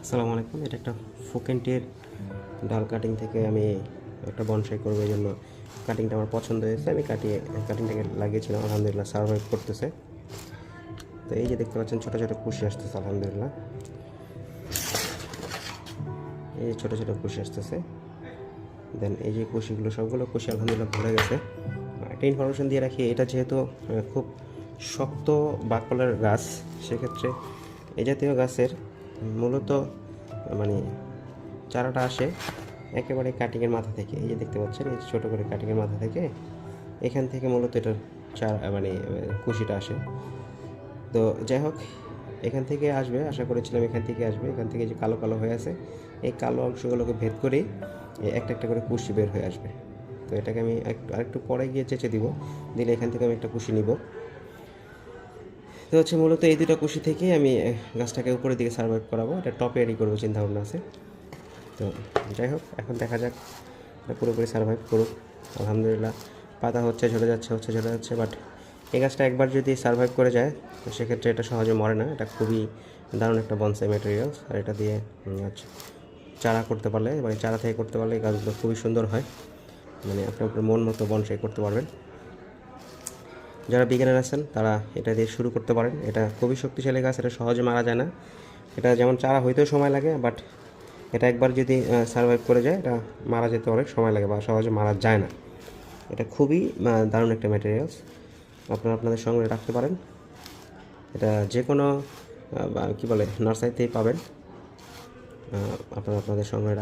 আসসালামু আলাইকুম। এটা একটা ফোকেনটির ডাল কাটিং থেকে আমি একটা বনসাই করবো, এই জন্য কাটিংটা আমার পছন্দ হয়েছে। আমি কাটিংটাকে লাগিয়েছিলাম, আলহামদুলিল্লাহ সার্ভাইভ করতেছে। তো এই যে দেখতে পাচ্ছেন ছোটো ছোটো কুশি আসতেছে, আলহামদুলিল্লাহ এই ছোটো ছোটো কুশি আসতেছে। দেন এই যে কুশিগুলো সবগুলো কুশি আলহামদুলিল্লাহ ভরে গেছে। একটা ইনফরমেশন দিয়ে রাখি, এটা যেহেতু খুব শক্ত বাকলের গাছ, সেক্ষেত্রে এই জাতীয় গাছের মূলত মানে চারাটা আসে একেবারে কাটিংয়ের মাথা থেকে। এই যে দেখতে পাচ্ছেন, এই ছোটো করে কাটিংয়ের মাথা থেকে, এখান থেকে মূলত এটার চারা কুশিটা আসে। তো যাই হোক, এখান থেকে আসবে, আশা করেছিলাম এখান থেকে আসবে। এখান থেকে যে কালো কালো হয়ে আছে, এই কালো অংশগুলোকে ভেদ করেই একটা একটা করে কুশি বের হয়ে আসবে। তো এটাকে আমি আরেকটু পরে গিয়ে চেঁচে দিব, দিলে এখান থেকে আমি একটা কুশি নিব। তো হচ্ছে মূলত এই দুটো কুশি থেকেই আমি গাছটাকে উপরের দিকে সার্ভাইভ করাবো। এটা টপে রেডি করবো চিন্তাভাবনা আছে। তো যাই হোক, এখন দেখা যাক পুরোপুরি সার্ভাইভ করুক। আলহামদুলিল্লাহ পাতা হচ্ছে, ঝরে যাচ্ছে। বাট এই গাছটা একবার যদি সার্ভাইভ করে যায়, তো সেক্ষেত্রে এটা সহজে মরে না। এটা খুবই দারুণ একটা বনসাই ম্যাটেরিয়ালস। আর এটা দিয়ে চারা করতে পারলে, মানে চারা থেকে করতে পারলে এই গাছগুলো খুবই সুন্দর হয়। মানে আপনি আপনার মন মতো বনসাই করতে পারবেন। যারা বিগিনার আছেন তারা এটা দিয়ে শুরু করতে পারেন। এটা খুবই শক্তিশালী গাছ, এটা সহজে মারা যায় না। এটা যেমন চারা হইতেও সময় লাগে, বাট এটা একবার যদি সার্ভাইভ করে যায়, এটা মারা যেতে অনেক সময় লাগে বা সহজে মারা যায় না। এটা খুবই দারুণ একটা ম্যাটেরিয়ালস, আপনারা আপনাদের সঙ্গে রাখতে পারেন। এটা যে কোনো কী বলে নার্সারিতেই পাবেন, আপনারা আপনাদের সঙ্গে